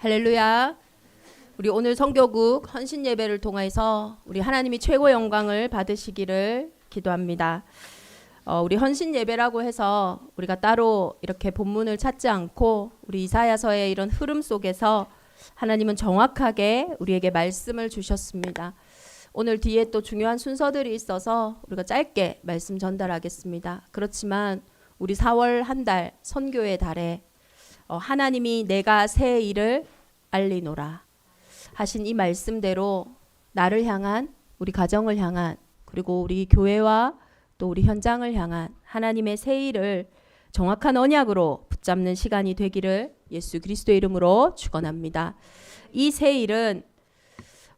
할렐루야. 우리 오늘 성교국 헌신 예배를 통해서 우리 하나님이 최고 영광을 받으시기를 기도합니다. 우리 헌신 예배라고 해서 우리가 따로 이렇게 본문을 찾지 않고 우리 이사야서의 이런 흐름 속에서 하나님은 정확하게 우리에게 말씀을 주셨습니다. 오늘 뒤에 또 중요한 순서들이 있어서 우리가 짧게 말씀 전달하겠습니다. 그렇지만 우리 4월 한 달 선교의 달에 하나님이 내가 새 일을 알리노라 하신 이 말씀대로 나를 향한, 우리 가정을 향한, 그리고 우리 교회와 또 우리 현장을 향한 하나님의 새 일을 정확한 언약으로 붙잡는 시간이 되기를 예수 그리스도의 이름으로 축원합니다. 이 새 일은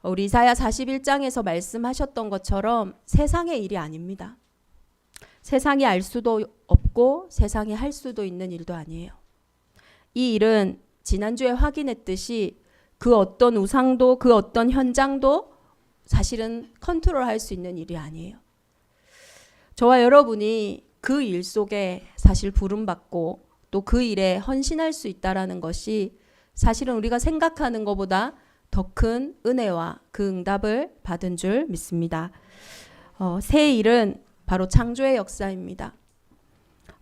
우리 이사야 41장에서 말씀하셨던 것처럼 세상의 일이 아닙니다. 세상이 알 수도 없고 세상이 할 수도 있는 일도 아니에요. 이 일은 지난주에 확인했듯이 그 어떤 우상도 그 어떤 현장도 사실은 컨트롤할 수 있는 일이 아니에요. 저와 여러분이 그 일 속에 사실 부름받고 또 그 일에 헌신할 수 있다라는 것이 사실은 우리가 생각하는 것보다 더 큰 은혜와 그 응답을 받은 줄 믿습니다. 새 일은 바로 창조의 역사입니다.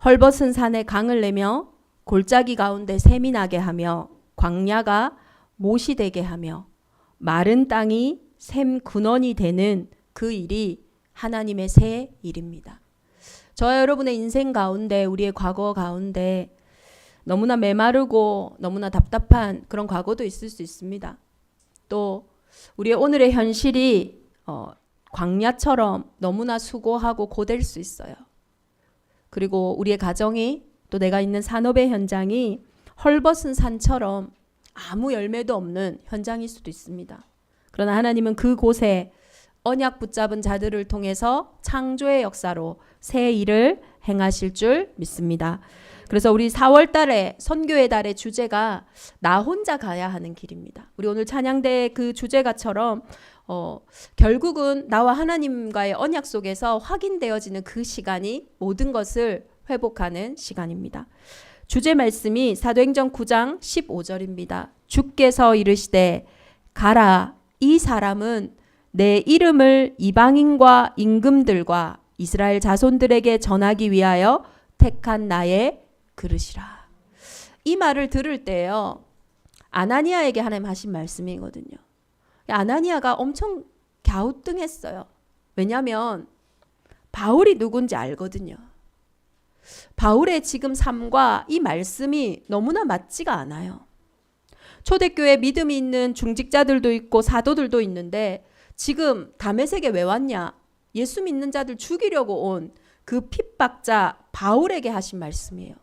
헐벗은 산에 강을 내며 골짜기 가운데 샘이 나게 하며 광야가 못이 되게 하며 마른 땅이 샘 근원이 되는 그 일이 하나님의 새 일입니다. 저와 여러분의 인생 가운데, 우리의 과거 가운데 너무나 메마르고 너무나 답답한 그런 과거도 있을 수 있습니다. 또 우리의 오늘의 현실이 광야처럼 너무나 수고하고 고될 수 있어요. 그리고 우리의 가정이 또 내가 있는 산업의 현장이 헐벗은 산처럼 아무 열매도 없는 현장일 수도 있습니다. 그러나 하나님은 그곳에 언약 붙잡은 자들을 통해서 창조의 역사로 새 일을 행하실 줄 믿습니다. 그래서 우리 4월 달에 선교의 달의 주제가 나 혼자 가야 하는 길입니다. 우리 오늘 찬양대의 그 주제가처럼 결국은 나와 하나님과의 언약 속에서 확인되어지는 그 시간이 모든 것을 회복하는 시간입니다. 주제 말씀이 사도행전 9장 15절입니다. 주께서 이르시되 가라, 이 사람은 내 이름을 이방인과 임금들과 이스라엘 자손들에게 전하기 위하여 택한 나의 그릇이라. 이 말을 들을 때요, 아나니아에게 하나님 하신 말씀이거든요. 아나니아가 엄청 갸우뚱했어요. 왜냐하면 바울이 누군지 알거든요. 바울의 지금 삶과 이 말씀이 너무나 맞지가 않아요. 초대교회 믿음이 있는 중직자들도 있고 사도들도 있는데 지금 다메섹에 왜 왔냐? 예수 믿는 자들 죽이려고 온 그 핍박자 바울에게 하신 말씀이에요.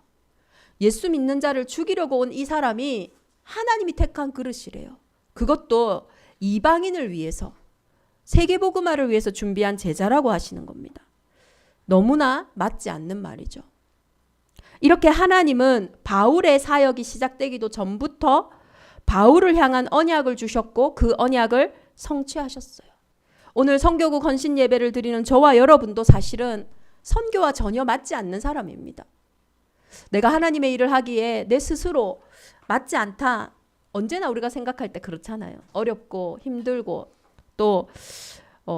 예수 믿는 자를 죽이려고 온 이 사람이 하나님이 택한 그릇이래요. 그것도 이방인을 위해서, 세계복음화를 위해서 준비한 제자라고 하시는 겁니다. 너무나 맞지 않는 말이죠. 이렇게 하나님은 바울의 사역이 시작되기도 전부터 바울을 향한 언약을 주셨고 그 언약을 성취하셨어요. 오늘 성교국 헌신 예배를 드리는 저와 여러분도 사실은 선교와 전혀 맞지 않는 사람입니다. 내가 하나님의 일을 하기에 내 스스로 맞지 않다. 언제나 우리가 생각할 때 그렇잖아요. 어렵고 힘들고 또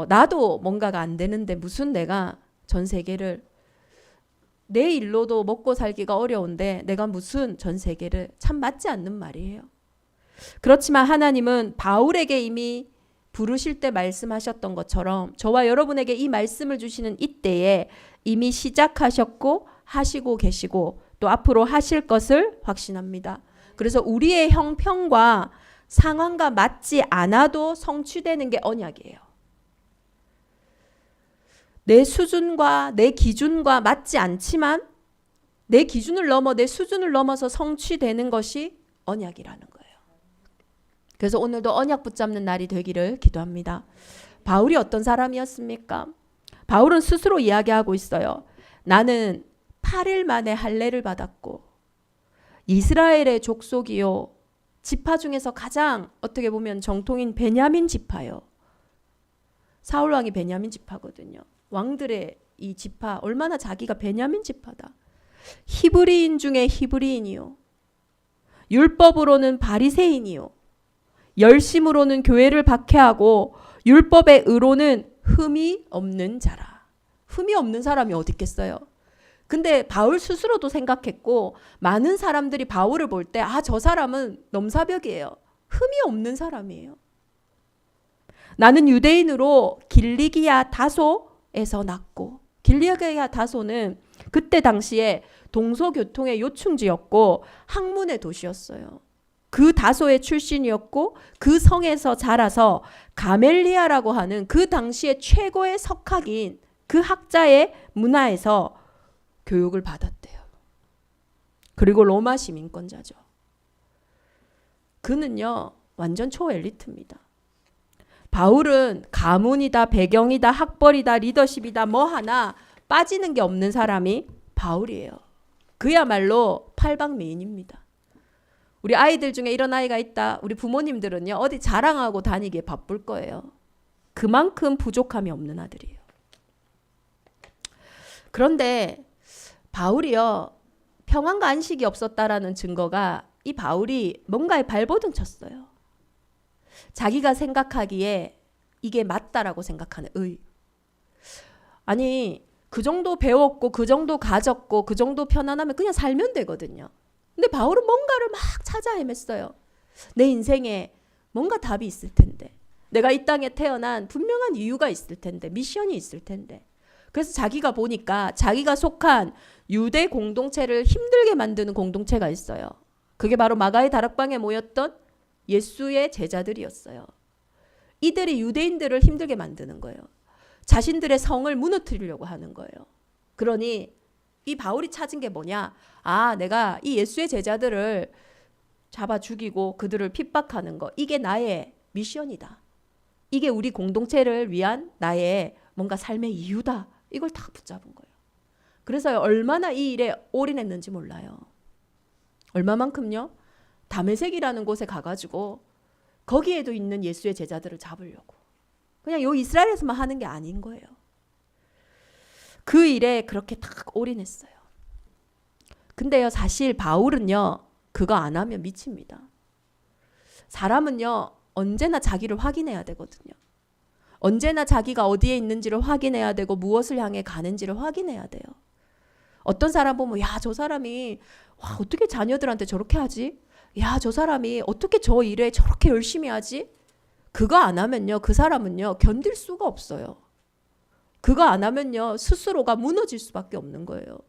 나도 뭔가가 안 되는데 무슨 내가 전 세계를, 내 일로도 먹고 살기가 어려운데 내가 무슨 전 세계를, 참 맞지 않는 말이에요. 그렇지만 하나님은 바울에게 이미 부르실 때 말씀하셨던 것처럼 저와 여러분에게 이 말씀을 주시는 이때에 이미 시작하셨고 하시고 계시고 또 앞으로 하실 것을 확신합니다. 그래서 우리의 형편과 상황과 맞지 않아도 성취되는 게 언약이에요. 내 수준과 내 기준과 맞지 않지만 내 기준을 넘어 내 수준을 넘어서 성취되는 것이 언약이라는 거예요. 그래서 오늘도 언약 붙잡는 날이 되기를 기도합니다. 바울이 어떤 사람이었습니까? 바울은 스스로 이야기하고 있어요. 나는 8일 만에 할례를 받았고 이스라엘의 족속이요, 지파 중에서 가장 어떻게 보면 정통인 베냐민 지파요. 사울 왕이 베냐민 지파거든요. 왕들의 이 지파, 얼마나 자기가 베냐민 지파다. 히브리인 중에 히브리인이요. 율법으로는 바리새인이요 열심으로는 교회를 박해하고 율법의 의로는 흠이 없는 자라. 흠이 없는 사람이 어디 있겠어요? 근데 바울 스스로도 생각했고 많은 사람들이 바울을 볼 때 저 사람은 넘사벽이에요. 흠이 없는 사람이에요. 나는 유대인으로 길리기아 다소에서 났고, 길리기아 다소는 그때 당시에 동서교통의 요충지였고 학문의 도시였어요. 그 다소의 출신이었고 그 성에서 자라서 가멜리아라고 하는 그 당시의 최고의 석학인 그 학자의 문화에서 교육을 받았대요. 그리고 로마 시민권자죠. 그는요 완전 초엘리트입니다. 바울은 가문이다, 배경이다, 학벌이다, 리더십이다 뭐 하나 빠지는 게 없는 사람이 바울이에요. 그야말로 팔방미인입니다. 우리 아이들 중에 이런 아이가 있다. 우리 부모님들은요 어디 자랑하고 다니기에 바쁠 거예요. 그만큼 부족함이 없는 아들이에요. 그런데 바울이요 평안과 안식이 없었다라는 증거가 이 바울이 뭔가에 발버둥 쳤어요. 자기가 생각하기에 이게 맞다라고 생각하는 의. 아니 그 정도 배웠고 그 정도 가졌고 그 정도 편안하면 그냥 살면 되거든요. 근데 바울은 뭔가를 막 찾아 헤맸어요. 내 인생에 뭔가 답이 있을 텐데, 내가 이 땅에 태어난 분명한 이유가 있을 텐데, 미션이 있을 텐데. 그래서 자기가 보니까 자기가 속한 유대 공동체를 힘들게 만드는 공동체가 있어요. 그게 바로 마가의 다락방에 모였던 예수의 제자들이었어요. 이들이 유대인들을 힘들게 만드는 거예요. 자신들의 성을 무너뜨리려고 하는 거예요. 그러니 이 바울이 찾은 게 뭐냐? 내가 이 예수의 제자들을 잡아 죽이고 그들을 핍박하는 거, 이게 나의 미션이다. 이게 우리 공동체를 위한 나의 뭔가 삶의 이유다. 이걸 다 붙잡은 거예요. 그래서 얼마나 이 일에 올인했는지 몰라요. 얼마만큼요? 다메섹이라는 곳에 가가지고 거기에도 있는 예수의 제자들을 잡으려고. 그냥 요 이스라엘에서만 하는 게 아닌 거예요. 그 일에 그렇게 딱 올인했어요. 근데요 사실 바울은요 그거 안 하면 미칩니다. 사람은요 언제나 자기를 확인해야 되거든요. 언제나 자기가 어디에 있는지를 확인해야 되고 무엇을 향해 가는지를 확인해야 돼요. 어떤 사람 보면 저 사람이 어떻게 자녀들한테 저렇게 하지? 저 사람이 어떻게 저 일에 저렇게 열심히 하지? 그거 안 하면요 그 사람은요 견딜 수가 없어요. 그거 안 하면요 스스로가 무너질 수밖에 없는 거예요.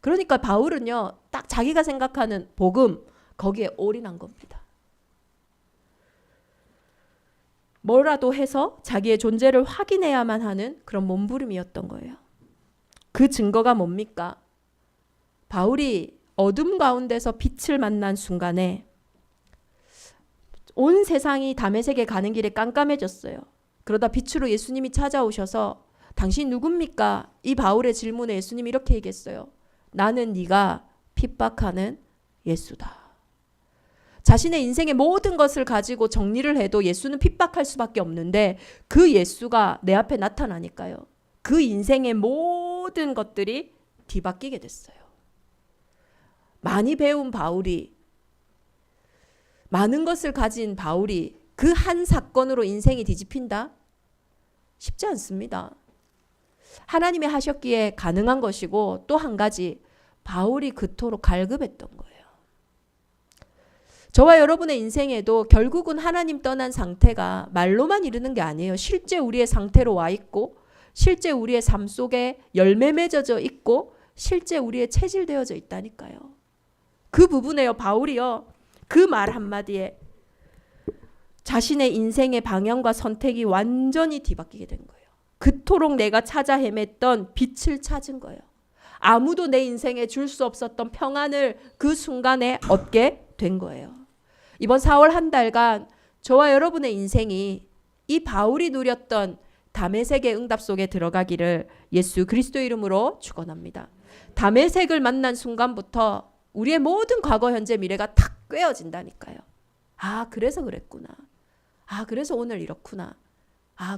그러니까 바울은요 딱 자기가 생각하는 복음 거기에 올인한 겁니다. 뭐라도 해서 자기의 존재를 확인해야만 하는 그런 몸부림이었던 거예요. 그 증거가 뭡니까? 바울이 어둠 가운데서 빛을 만난 순간에 온 세상이 다메섹에 가는 길에 깜깜해졌어요. 그러다 빛으로 예수님이 찾아오셔서 당신 누굽니까? 이 바울의 질문에 예수님이 이렇게 얘기했어요. 나는 네가 핍박하는 예수다. 자신의 인생의 모든 것을 가지고 정리를 해도 예수는 핍박할 수밖에 없는데 그 예수가 내 앞에 나타나니까요. 그 인생의 모든 것들이 뒤바뀌게 됐어요. 많이 배운 바울이, 많은 것을 가진 바울이 그 한 사건으로 인생이 뒤집힌다? 쉽지 않습니다. 하나님이 하셨기에 가능한 것이고 또 한 가지 바울이 그토록 갈급했던 거예요. 저와 여러분의 인생에도 결국은 하나님 떠난 상태가 말로만 이르는 게 아니에요. 실제 우리의 상태로 와 있고 실제 우리의 삶 속에 열매 맺어져 있고 실제 우리의 체질되어져 있다니까요. 그 부분에요. 바울이요. 그 말 한마디에 자신의 인생의 방향과 선택이 완전히 뒤바뀌게 된 거예요. 그토록 내가 찾아 헤맸던 빛을 찾은 거예요. 아무도 내 인생에 줄 수 없었던 평안을 그 순간에 얻게 된 거예요. 이번 4월 한 달간 저와 여러분의 인생이 이 바울이 누렸던 다메섹의 응답 속에 들어가기를 예수 그리스도 이름으로 축원합니다. 다메섹을 만난 순간부터 우리의 모든 과거, 현재, 미래가 탁 꿰어진다니까요. 그래서 그랬구나. 그래서 오늘 이렇구나.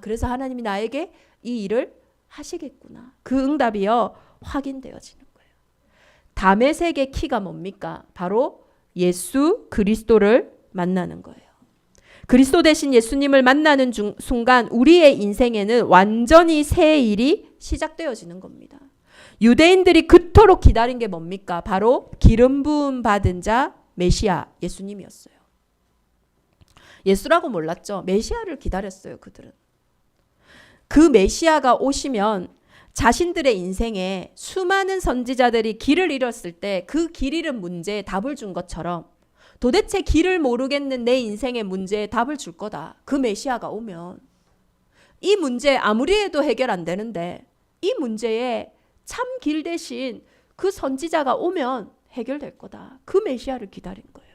그래서 하나님이 나에게 이 일을 하시겠구나. 그 응답이요 확인되어지는 거예요. 다메섹의 키가 뭡니까? 바로 예수 그리스도를 만나는 거예요. 그리스도 대신 예수님을 만나는 순간 우리의 인생에는 완전히 새 일이 시작되어지는 겁니다. 유대인들이 그토록 기다린 게 뭡니까? 바로 기름 부음 받은 자 메시아 예수님이었어요. 예수라고 몰랐죠. 메시아를 기다렸어요. 그들은. 그 메시아가 오시면 자신들의 인생에 수많은 선지자들이 길을 잃었을 때 그 길 잃은 문제에 답을 준 것처럼 도대체 길을 모르겠는 내 인생의 문제에 답을 줄 거다. 그 메시아가 오면 이 문제 아무리 해도 해결 안 되는데 이 문제에 참 길 대신 그 선지자가 오면 해결될 거다. 그 메시아를 기다린 거예요.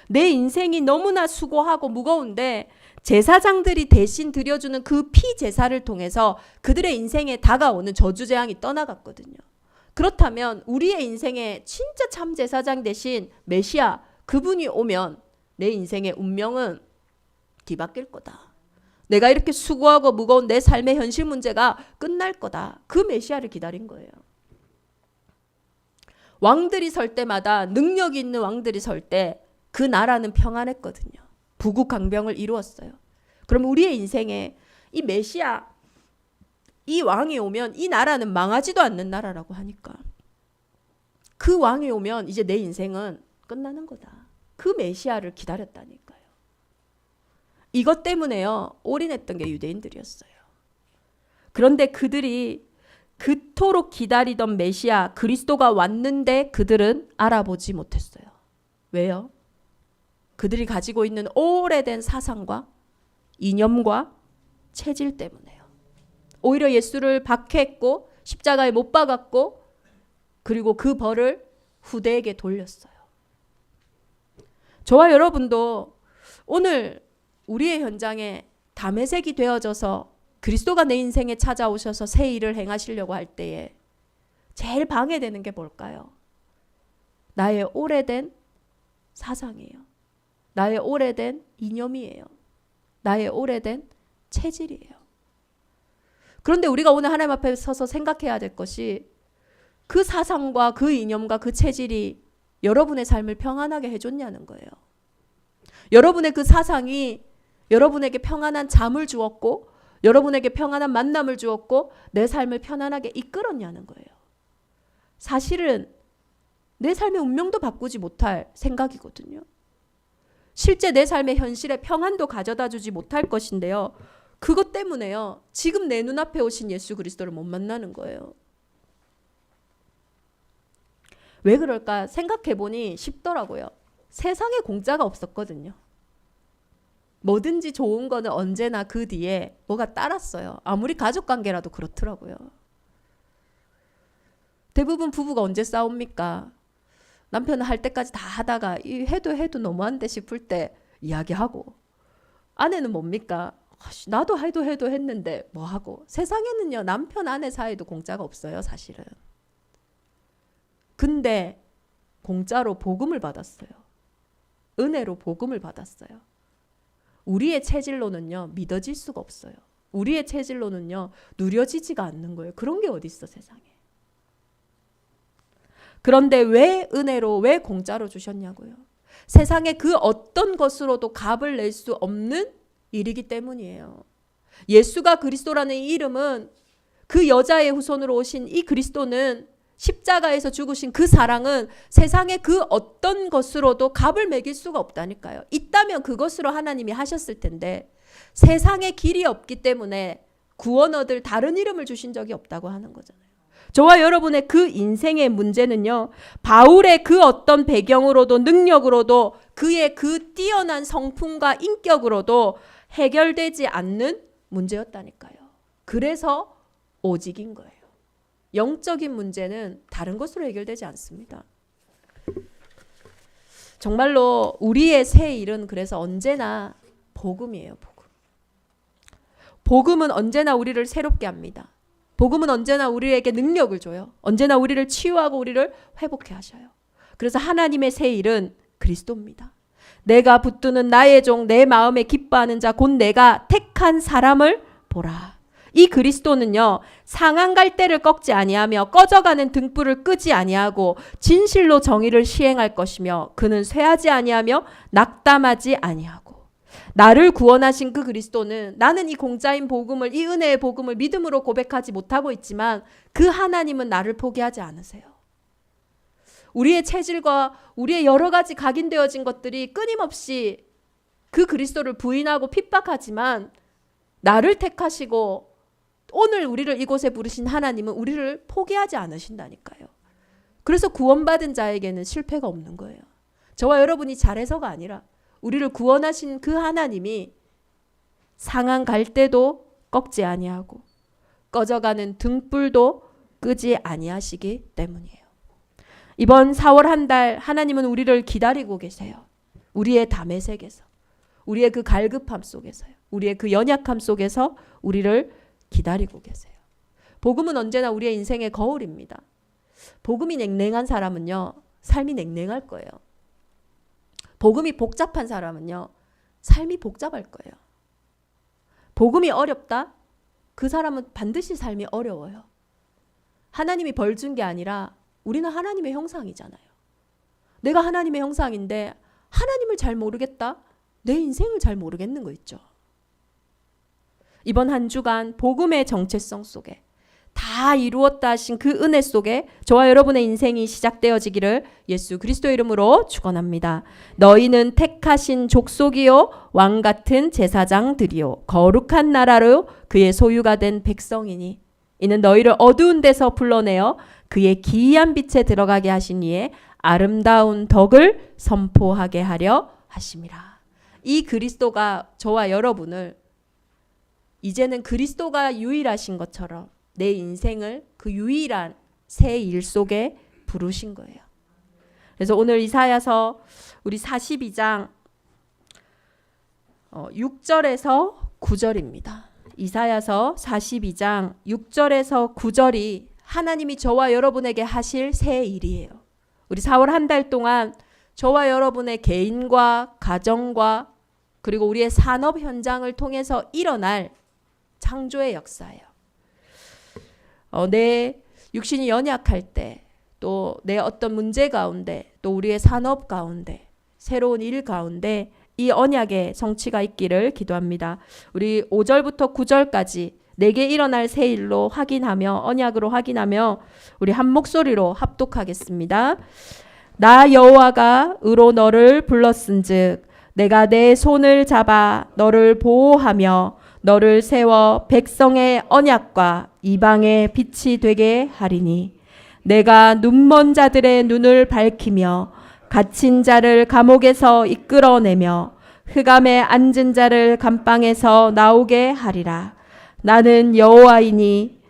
내 인생이 너무나 수고하고 무거운데 제사장들이 대신 드려주는 그 피 제사를 통해서 그들의 인생에 다가오는 저주재앙이 떠나갔거든요. 그렇다면 우리의 인생에 진짜 참 제사장 대신 메시아 그분이 오면 내 인생의 운명은 뒤바뀔 거다. 내가 이렇게 수고하고 무거운 내 삶의 현실 문제가 끝날 거다. 그 메시아를 기다린 거예요. 왕들이 설 때마다 능력 있는 왕들이 설 때 그 나라는 평안했거든요. 부국강병을 이루었어요. 그럼 우리의 인생에 이 메시아, 이 왕이 오면 이 나라는 망하지도 않는 나라라고 하니까 그 왕이 오면 이제 내 인생은 끝나는 거다. 그 메시아를 기다렸다니까요. 이것 때문에요. 올인했던 게 유대인들이었어요. 그런데 그들이 그토록 기다리던 메시아 그리스도가 왔는데 그들은 알아보지 못했어요. 왜요? 그들이 가지고 있는 오래된 사상과 이념과 체질 때문에요. 오히려 예수를 박해했고 십자가에 못 박았고 그리고 그 벌을 후대에게 돌렸어요. 저와 여러분도 오늘 우리의 현장에 다메섹이 되어져서 그리스도가 내 인생에 찾아오셔서 새 일을 행하시려고 할 때에 제일 방해되는 게 뭘까요? 나의 오래된 사상이에요. 나의 오래된 이념이에요. 나의 오래된 체질이에요. 그런데 우리가 오늘 하나님 앞에 서서 생각해야 될 것이 그 사상과 그 이념과 그 체질이 여러분의 삶을 평안하게 해줬냐는 거예요. 여러분의 그 사상이 여러분에게 평안한 잠을 주었고 여러분에게 평안한 만남을 주었고 내 삶을 편안하게 이끌었냐는 거예요. 사실은 내 삶의 운명도 바꾸지 못할 생각이거든요. 실제 내 삶의 현실에 평안도 가져다 주지 못할 것인데요. 그것 때문에요. 지금 내 눈앞에 오신 예수 그리스도를 못 만나는 거예요. 왜 그럴까 생각해보니 쉽더라고요. 세상에 공짜가 없었거든요. 뭐든지 좋은 거는 언제나 그 뒤에 뭐가 따랐어요. 아무리 가족관계라도 그렇더라고요. 대부분 부부가 언제 싸웁니까? 남편은 할 때까지 다 하다가 해도 너무한데 싶을 때 이야기하고 아내는 뭡니까? 나도 해도 했는데 뭐 하고. 세상에는요 남편 아내 사이도 공짜가 없어요 사실은. 근데 공짜로 복음을 받았어요. 은혜로 복음을 받았어요. 우리의 체질로는요 믿어질 수가 없어요. 우리의 체질로는요 누려지지가 않는 거예요. 그런 게 어디 있어 세상에. 그런데 왜 은혜로 왜 공짜로 주셨냐고요. 세상에 그 어떤 것으로도 값을 낼 수 없는 일이기 때문이에요. 예수가 그리스도라는 이 이름은 그 여자의 후손으로 오신 이 그리스도는 십자가에서 죽으신 그 사랑은 세상의 그 어떤 것으로도 값을 매길 수가 없다니까요. 있다면 그것으로 하나님이 하셨을 텐데 세상에 길이 없기 때문에 구원 얻을 다른 이름을 주신 적이 없다고 하는 거잖아요. 저와 여러분의 그 인생의 문제는요. 바울의 그 어떤 배경으로도 능력으로도 그의 그 뛰어난 성품과 인격으로도 해결되지 않는 문제였다니까요. 그래서 오직인 거예요. 영적인 문제는 다른 것으로 해결되지 않습니다. 정말로 우리의 새 일은 그래서 언제나 복음이에요. 복음. 복음은 언제나 우리를 새롭게 합니다. 복음은 언제나 우리에게 능력을 줘요. 언제나 우리를 치유하고 우리를 회복해 하셔요. 그래서 하나님의 새 일은 그리스도입니다. 내가 붙드는 나의 종 내 마음에 기뻐하는 자 곧 내가 택한 사람을 보라. 이 그리스도는요, 상한 갈대를 꺾지 아니하며 꺼져가는 등불을 끄지 아니하고 진실로 정의를 시행할 것이며 그는 쇠하지 아니하며 낙담하지 아니하고. 나를 구원하신 그 그리스도는 나는 이 공짜인 복음을, 이 은혜의 복음을 믿음으로 고백하지 못하고 있지만 그 하나님은 나를 포기하지 않으세요. 우리의 체질과 우리의 여러 가지 각인되어진 것들이 끊임없이 그 그리스도를 부인하고 핍박하지만 나를 택하시고 오늘 우리를 이곳에 부르신 하나님은 우리를 포기하지 않으신다니까요. 그래서 구원받은 자에게는 실패가 없는 거예요. 저와 여러분이 잘해서가 아니라 우리를 구원하신 그 하나님이 상한 갈대도 꺾지 아니하고 꺼져가는 등불도 끄지 아니하시기 때문이에요. 이번 4월 한 달 하나님은 우리를 기다리고 계세요. 우리의 담의 색에서, 우리의 그 갈급함 속에서요. 우리의 그 연약함 속에서 우리를 기다리고 계세요. 복음은 언제나 우리의 인생의 거울입니다. 복음이 냉랭한 사람은요, 삶이 냉랭할 거예요. 복음이 복잡한 사람은요, 삶이 복잡할 거예요. 복음이 어렵다? 그 사람은 반드시 삶이 어려워요. 하나님이 벌 준 게 아니라 우리는 하나님의 형상이잖아요. 내가 하나님의 형상인데 하나님을 잘 모르겠다? 내 인생을 잘 모르겠는 거 있죠. 이번 한 주간 복음의 정체성 속에 다 이루었다 하신 그 은혜 속에 저와 여러분의 인생이 시작되어지기를 예수 그리스도의 이름으로 축원합니다. 너희는 택하신 족속이요 왕 같은 제사장들이요 거룩한 나라로 그의 소유가 된 백성이니 이는 너희를 어두운 데서 불러내어 그의 기이한 빛에 들어가게 하신 이에 아름다운 덕을 선포하게 하려 하심이라. 이 그리스도가 저와 여러분을 이제는 그리스도가 유일하신 것처럼 내 인생을 그 유일한 새 일 속에 부르신 거예요. 그래서 오늘 이사야서 우리 42장 6절에서 9절입니다. 이사야서 42장 6절에서 9절이 하나님이 저와 여러분에게 하실 새 일이에요. 우리 4월 한 달 동안 저와 여러분의 개인과 가정과 그리고 우리의 산업 현장을 통해서 일어날 창조의 역사예요. 내 육신이 연약할 때, 또 내 어떤 문제 가운데, 또 우리의 산업 가운데, 새로운 일 가운데 이 언약의 성취가 있기를 기도합니다. 우리 5절부터 9절까지 내게 일어날 새 일로 확인하며 언약으로 확인하며 우리 한 목소리로 합독하겠습니다. 나 여호와가 의로 너를 불렀은즉 내가 내 손을 잡아 너를 보호하며 너를 세워 백성의 언약과 이방의 빛이 되게 하리니 내가 눈먼 자들의 눈을 밝히며 갇힌 자를 감옥에서 이끌어내며 흑암에 앉은 자를 감방에서 나오게 하리라. 나는 여호와이니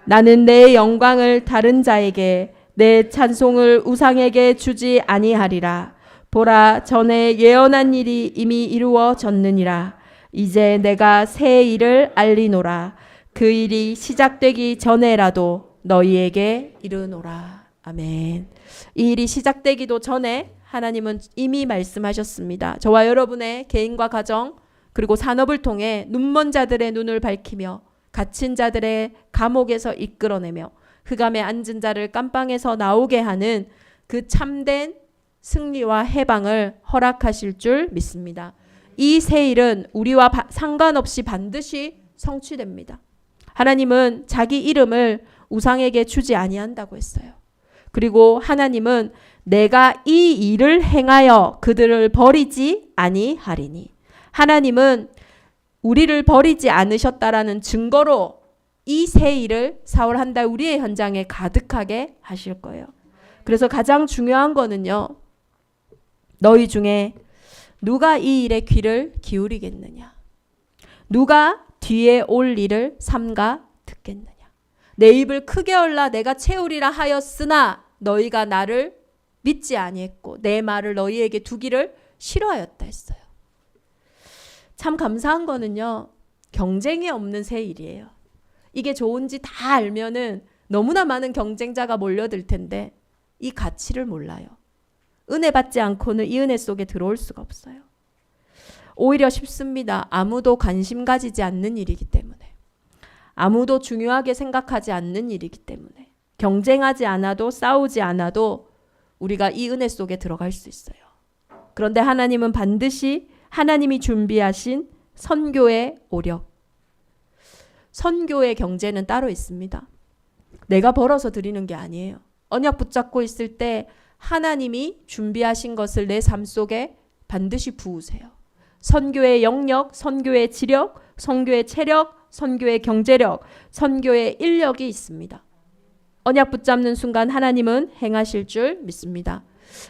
나는 내 영광을 다른 자에게 내 찬송을 우상에게 주지 아니하리라. 보라, 전에 예언한 일이 이미 이루어졌느니라. 이제 내가 새 일을 알리노라. 그 일이 시작되기 전에라도 너희에게 이르노라. 아멘. 이 일이 시작되기도 전에 하나님은 이미 말씀하셨습니다. 저와 여러분의 개인과 가정 그리고 산업을 통해 눈먼 자들의 눈을 밝히며 갇힌 자들의 감옥에서 이끌어내며 흑암에 앉은 자를 깜방에서 나오게 하는 그 참된 승리와 해방을 허락하실 줄 믿습니다. 이 새 일은 우리와 상관없이 반드시 성취됩니다. 하나님은 자기 이름을 우상에게 주지 아니한다고 했어요. 그리고 하나님은 내가 이 일을 행하여 그들을 버리지 아니하리니 하나님은 우리를 버리지 않으셨다라는 증거로 이 새 일을 4월 한 달 우리의 현장에 가득하게 하실 거예요. 그래서 가장 중요한 거는요. 너희 중에 누가 이 일에 귀를 기울이겠느냐? 누가 뒤에 올 일을 삼가 듣겠느냐? 내 입을 크게 열라 내가 채우리라 하였으나 너희가 나를 믿지 아니했고 내 말을 너희에게 두기를 싫어하였다 했어요. 참 감사한 거는요. 경쟁이 없는 새 일이에요. 이게 좋은지 다 알면은 너무나 많은 경쟁자가 몰려들 텐데 이 가치를 몰라요. 은혜 받지 않고는 이 은혜 속에 들어올 수가 없어요. 오히려 쉽습니다. 아무도 관심 가지지 않는 일이기 때문에. 아무도 중요하게 생각하지 않는 일이기 때문에. 경쟁하지 않아도 싸우지 않아도 우리가 이 은혜 속에 들어갈 수 있어요. 그런데 하나님은 반드시 하나님이 준비하신 선교의 오력, 선교의 경제는 따로 있습니다. 내가 벌어서 드리는 게 아니에요. 언약 붙잡고 있을 때 하나님이 준비하신 것을 내 삶 속에 반드시 부으세요. 선교의 영역, 선교의 지력, 선교의 체력, 선교의 경제력, 선교의 인력이 있습니다. 언약 붙잡는 순간 하나님은 행하실 줄 믿습니다.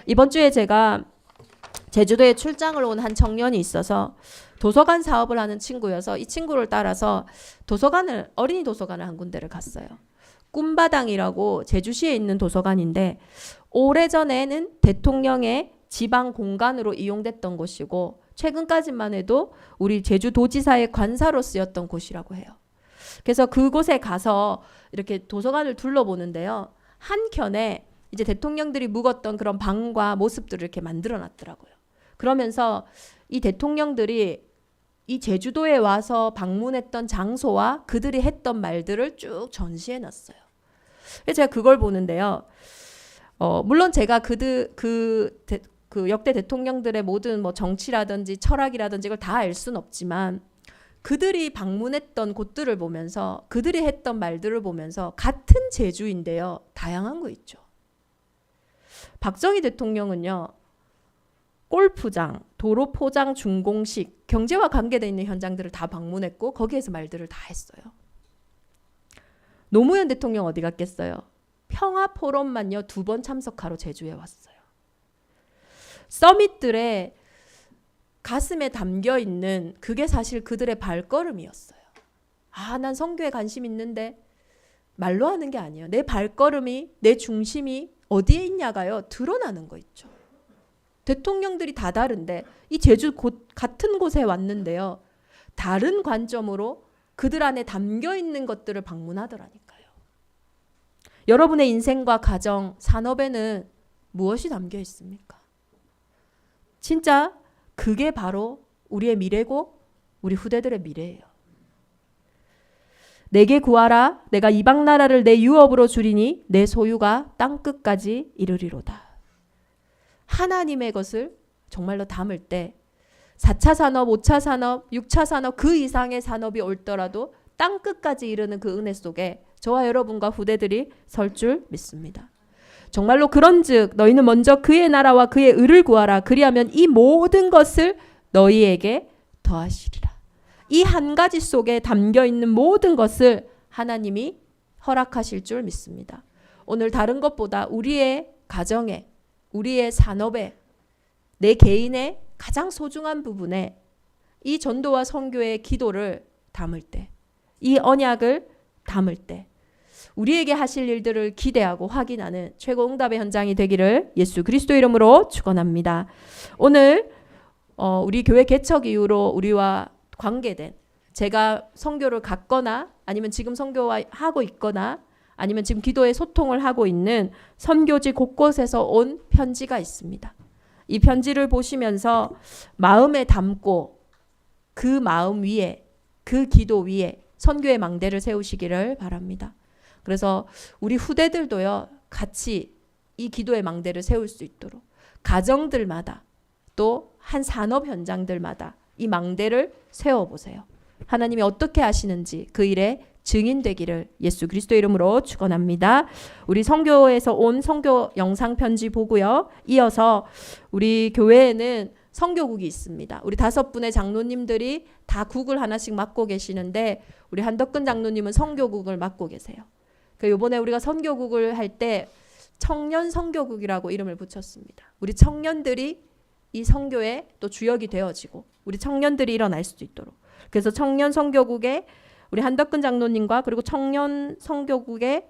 이번 주에 제가 제주도에 출장을 온 한 청년이 있어서 도서관 사업을 하는 친구여서 이 친구를 따라서 어린이 도서관을 한 군데를 갔어요. 꿈바당이라고 제주시에 있는 도서관인데 오래전에는 대통령의 지방 공간으로 이용됐던 곳이고 최근까지만 해도 우리 제주도지사의 관사로 쓰였던 곳이라고 해요. 그래서 그곳에 가서 이렇게 도서관을 둘러보는데요. 한켠에 이제 대통령들이 묵었던 그런 방과 모습들을 이렇게 만들어 놨더라고요. 그러면서 이 대통령들이 이 제주도에 와서 방문했던 장소와 그들이 했던 말들을 쭉 전시해 놨어요. 그래서 제가 그걸 보는데요. 물론 제가 그 역대 대통령들의 모든 뭐 정치라든지 철학이라든지 이걸 다 알 수는 없지만 그들이 방문했던 곳들을 보면서 그들이 했던 말들을 보면서 같은 제주인데요. 다양한 거 있죠. 박정희 대통령은요. 골프장, 도로 포장 준공식, 경제와 관계되어 있는 현장들을 다 방문했고 거기에서 말들을 다 했어요. 노무현 대통령 어디 갔겠어요? 평화 포럼만요 2번 참석하러 제주에 왔어요. 서밋들의 가슴에 담겨 있는 그게 사실 그들의 발걸음이었어요. 난 선교에 관심 있는데 말로 하는 게 아니에요. 내 발걸음이, 내 중심이 어디에 있냐가요. 드러나는 거 있죠. 대통령들이 다 다른데 이 제주 같은 곳에 왔는데요. 다른 관점으로 그들 안에 담겨 있는 것들을 방문하더라니까요. 여러분의 인생과 가정, 산업에는 무엇이 담겨 있습니까? 진짜 그게 바로 우리의 미래고 우리 후대들의 미래예요. 내게 구하라. 내가 이방 나라를 내 유업으로 주리니 내 소유가 땅끝까지 이르리로다. 하나님의 것을 정말로 담을 때 4차 산업, 5차 산업, 6차 산업 그 이상의 산업이 올더라도 땅끝까지 이르는 그 은혜 속에 저와 여러분과 후대들이 설 줄 믿습니다. 정말로 그런즉 너희는 먼저 그의 나라와 그의 의를 구하라. 그리하면 이 모든 것을 너희에게 더하시리라. 이 한 가지 속에 담겨 있는 모든 것을 하나님이 허락하실 줄 믿습니다. 오늘 다른 것보다 우리의 가정에, 우리의 산업에, 내 개인의 가장 소중한 부분에 이 전도와 선교의 기도를 담을 때, 이 언약을 담을 때 우리에게 하실 일들을 기대하고 확인하는 최고 응답의 현장이 되기를 예수 그리스도 이름으로 축원합니다. 오늘 우리 교회 개척 이후로 우리와 관계된, 제가 선교를 갔거나 아니면 지금 선교하고 있거나 아니면 지금 기도의 소통을 하고 있는 선교지 곳곳에서 온 편지가 있습니다. 이 편지를 보시면서 마음에 담고 그 마음 위에, 그 기도 위에 선교의 망대를 세우시기를 바랍니다. 그래서 우리 후대들도요, 같이 이 기도의 망대를 세울 수 있도록 가정들마다 또 한 산업 현장들마다 이 망대를 세워보세요. 하나님이 어떻게 하시는지 그 일에 증인 되기를 예수 그리스도 이름으로 축원합니다. 우리 선교에서 온 선교 영상 편지 보고요. 이어서 우리 교회에는 선교국이 있습니다. 우리 5분의 장로님들이 다 국을 하나씩 맡고 계시는데 우리 한덕근 장로님은 선교국을 맡고 계세요. 이번에 우리가 선교국을 할 때 청년 선교국이라고 이름을 붙였습니다. 우리 청년들이 이 선교의 또 주역이 되어지고 우리 청년들이 일어날 수도 있도록. 그래서 청년 선교국에 우리 한덕근 장로님과 그리고 청년 선교국의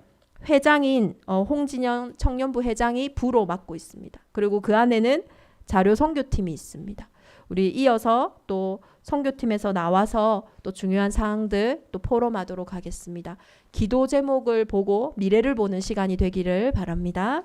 회장인 홍진영 청년부 회장이 부로 맡고 있습니다. 그리고 그 안에는 자료 선교팀이 있습니다. 우리 이어서 또 선교팀에서 나와서 또 중요한 사항들 또 포럼하도록 하겠습니다. 기도 제목을 보고 미래를 보는 시간이 되기를 바랍니다.